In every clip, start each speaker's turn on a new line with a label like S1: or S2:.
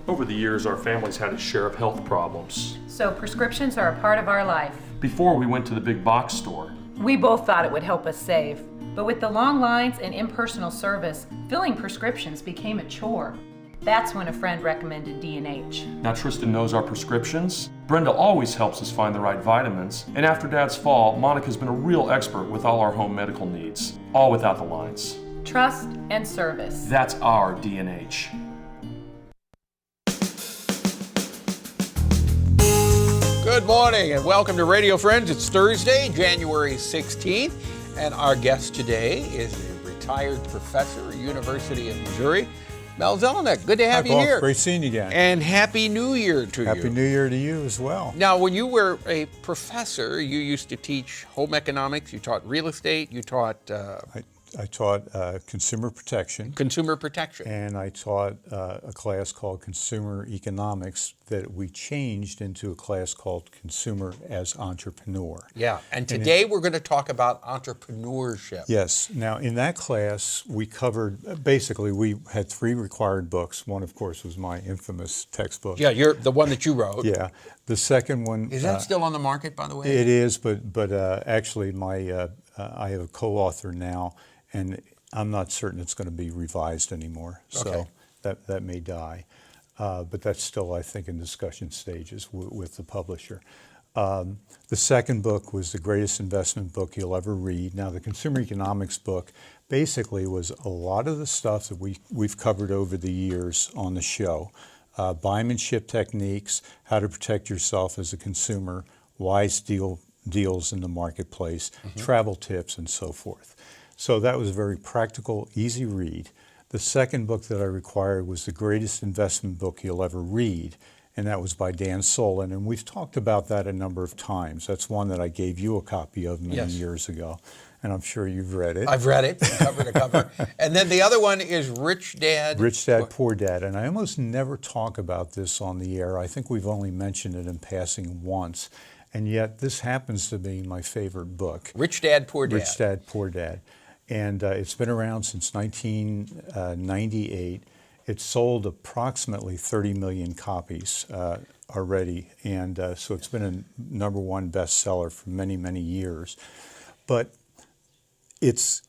S1: Over the years, our family's had a share of health problems.
S2: So prescriptions are a part of our life.
S1: Before we went to the big box store.
S2: We both thought it would help us save. But with the long lines and impersonal service, filling prescriptions became a chore. That's when a friend recommended D&H.
S1: Now Tristan knows our prescriptions. Brenda always helps us find the right vitamins. And after Dad's fall, Monica's been a real expert with all our home medical needs. All without the lines.
S2: Trust and service.
S1: That's our D&H.
S3: Good morning and welcome to Radio Friends. It's Thursday, January 16th, and our guest today is a retired professor at University of Missouri, Mel Zelenak. Good to have you here.
S4: Great seeing you again.
S3: And Happy New Year to you.
S4: Happy New Year to you as well.
S3: Now, when you were a professor, you used to teach home economics, you taught real estate, you taught...
S4: I taught consumer protection.
S3: Consumer protection.
S4: And I taught a class called Consumer Economics that we changed into a class called Consumer as Entrepreneur.
S3: Yeah, and today we're going to talk about entrepreneurship.
S4: Yes. Now, in that class, we covered, basically, we had 3 required books. One, of course, was my infamous textbook.
S3: Yeah, you're the one that you wrote.
S4: Yeah. The second one...
S3: Is that still on the market, by the way?
S4: It is, but actually, I have a co-author now, and I'm not certain it's going to be revised anymore, so that may die. But that's still, I think, in discussion stages with the publisher. The second book was the greatest investment book you'll ever read. Now, the consumer economics book basically was a lot of the stuff that we've covered over the years on the show. Buymanship techniques, how to protect yourself as a consumer, wise deals in the marketplace, travel tips, and so forth. So that was a very practical, easy read. The second book that I required was the greatest investment book you'll ever read, and that was by Dan Solon, and we've talked about that a number of times. That's one that I gave you a copy of many years ago, and I'm sure you've read it.
S3: I've read it, cover to cover. And then the other one is Rich Dad...
S4: Rich Dad, Poor Dad, and I almost never talk about this on the air. I think we've only mentioned it in passing once, and yet this happens to be my favorite book.
S3: Rich Dad, Poor Dad.
S4: Rich Dad, Poor Dad. And it's been around since 1998. It's sold approximately 30 million copies already, and so it's been a #1 bestseller for many, many years. But it's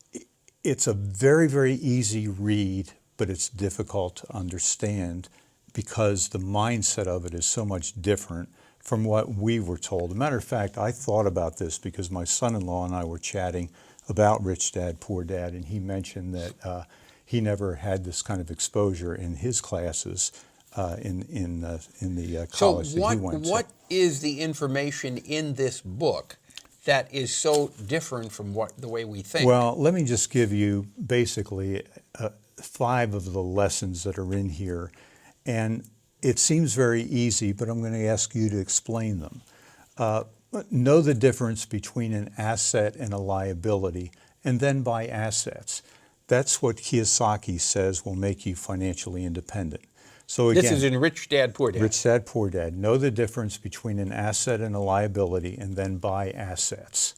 S4: a very, very easy read, but it's difficult to understand because the mindset of it is so much different from what we were told. As a matter of fact, I thought about this because my son-in-law and I were chatting about Rich Dad, Poor Dad, and he mentioned that he never had this kind of exposure in his classes in the college that he went to.
S3: So what is the information in this book that is so different from the way we think?
S4: Well, let me just give you basically 5 of the lessons that are in here, and it seems very easy, but I'm going to ask you to explain them. Know the difference between an asset and a liability, and then buy assets. That's what Kiyosaki says will make you financially independent. So again,
S3: this is in Rich Dad, Poor Dad.
S4: Rich Dad, Poor Dad. Know the difference between an asset and a liability, and then buy assets.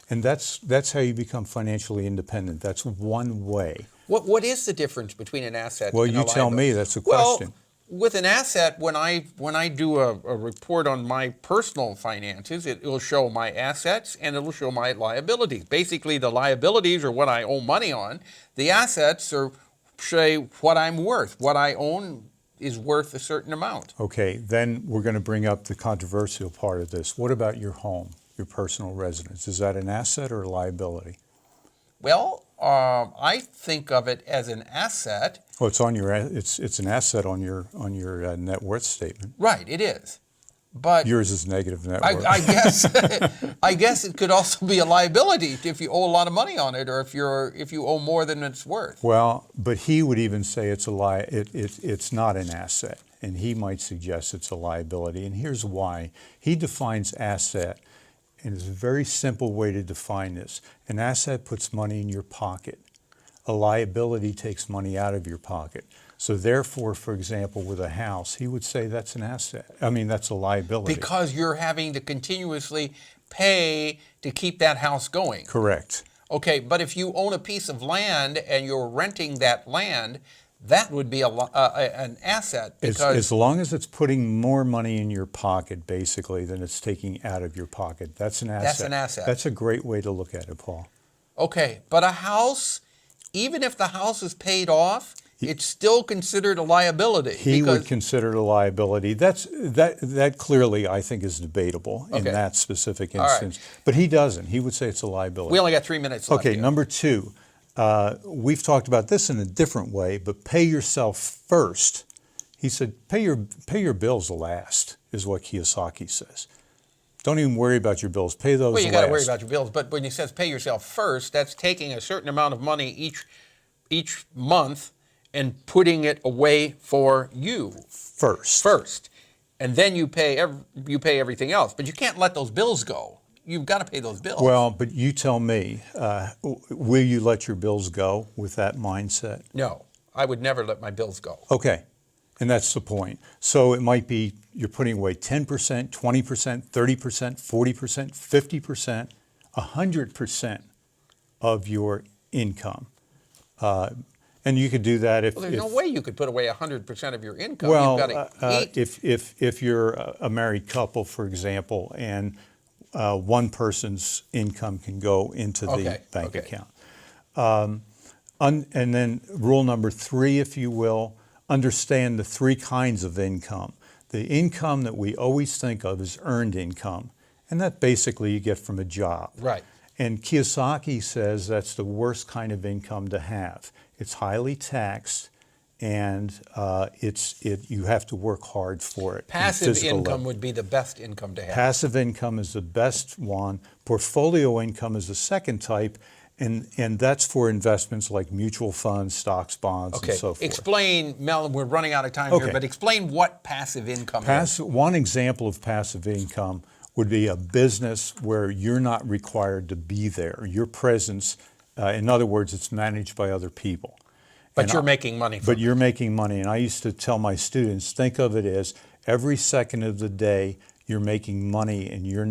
S4: And that's how you become financially independent. That's one way.
S3: What is the difference between an asset and a liability?
S4: Well, you tell me. That's a question.
S3: Well, with an asset, when I do a report on my personal finances, it will show my assets and it will show my liabilities. Basically, the liabilities are what I owe money on. The assets are, say, what I'm worth. What I own is worth a certain amount.
S4: Okay, then we're going to bring up the controversial part of this. What about your home, your personal residence? Is that an asset or a liability?
S3: Well, I think of it as an asset.
S4: Well, it's on your it's an asset on your net worth statement.
S3: Right, it is. But
S4: yours is negative net worth.
S3: I guess I guess it could also be a liability if you owe a lot of money on it, or if you owe more than it's worth.
S4: Well, but he would even say it's it's not an asset, and he might suggest it's a liability. And here's why. He defines asset, and it's a very simple way to define this. An asset puts money in your pocket. A liability takes money out of your pocket. So therefore, for example, with a house, he would say that's an asset. I mean, that's a liability.
S3: Because you're having to continuously pay to keep that house going.
S4: Correct.
S3: Okay, but if you own a piece of land and you're renting that land, that would be an asset because
S4: As long as it's putting more money in your pocket, basically, than it's taking out of your pocket, that's an asset.
S3: That's an asset.
S4: That's a great way to look at it, Paul.
S3: okay, but a house, even if the house is paid off, it's still considered a liability.
S4: He would consider it a liability. That clearly, I think, is debatable in
S3: Okay.
S4: that specific
S3: All right.
S4: instance. But he doesn't. He would say it's a liability.
S3: We only got 3 minutes left.
S4: Okay,
S3: here.
S4: number two, we've talked about this in a different way, but pay yourself first. He said, pay your bills last, is what Kiyosaki says. Don't even worry about your bills. Pay those
S3: Well, you
S4: last.
S3: got to worry about your bills, but when he says pay yourself first, that's taking a certain amount of money each month and putting it away for you first, and then you pay everything else. But you can't let those bills go. You've got to pay those bills.
S4: Well, but you tell me, will you let your bills go with that mindset?
S3: No, I would never let my bills go.
S4: Okay, and that's the point. So it might be you're putting away 10%, 20%, 30%, 40%, 50%, 100% of your income. And you could do that if...
S3: Well, there's no way you could put away 100% of your income.
S4: Well,
S3: You've got to eat.
S4: if you're a married couple, for example, and one person's income can go into the bank account. And then rule number 3, if you will, understand the 3 kinds of income. The income that we always think of is earned income, and that basically you get from a job.
S3: Right.
S4: And Kiyosaki says that's the worst kind of income to have. It's highly taxed, and you have to work hard for it.
S3: Passive income would be the best income to have.
S4: Passive income is the best one. Portfolio income is the second type, and that's for investments like mutual funds, stocks, bonds, and so forth.
S3: Explain, Mel, we're running out of time here, but explain what passive income is.
S4: One example of passive income would be a business where you're not required to be there. Your presence, in other words, it's managed by other people.
S3: But you're making money from it.
S4: But you're making money. And I used to tell my students, think of it as every second of the day you're making money and you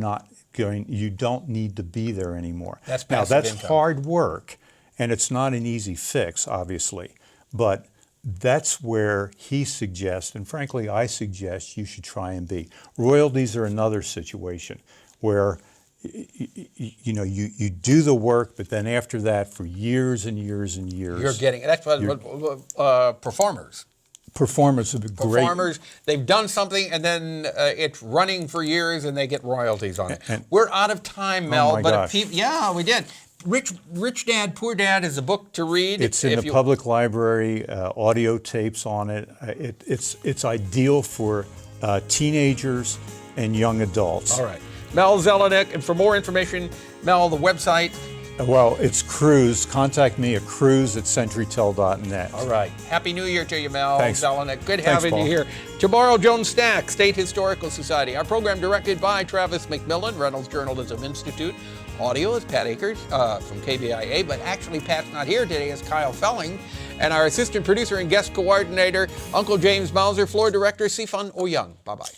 S4: don't need to be there anymore.
S3: That's
S4: now,
S3: passive
S4: that's
S3: income.
S4: hard work, and it's not an easy fix, obviously. But that's where he suggests, and frankly, I suggest you should try and be. Royalties are another situation where you do the work, but then after that, for years and years and years,
S3: You're getting, that's what performers.
S4: Performers have been great.
S3: Performers, they've done something and then it's running for years and they get royalties on it.
S4: And
S3: We're out of time, Mel.
S4: my
S3: but
S4: gosh.
S3: Yeah, we did. Rich Dad, Poor Dad is a book to read.
S4: It's in the public library, audio tapes on it. It's ideal for teenagers and young adults.
S3: All right. Mel Zelenak, and for more information, Mel, the website.
S4: Well, it's Cruise. Contact me at cruise@centurytel.net.
S3: All right. Happy New Year to you, Mel
S4: Thanks.
S3: Zelenak. Good
S4: Thanks,
S3: having
S4: Paul.
S3: you here. Tomorrow, Joan Stack, State Historical Society. Our program directed by Travis McMillan, Reynolds Journalism Institute. Audio is Pat Akers from KBIA, but actually Pat's not here today. It's Kyle Felling. And our assistant producer and guest coordinator, Uncle James Mauser, floor director, Sifan Oyang. Bye-bye.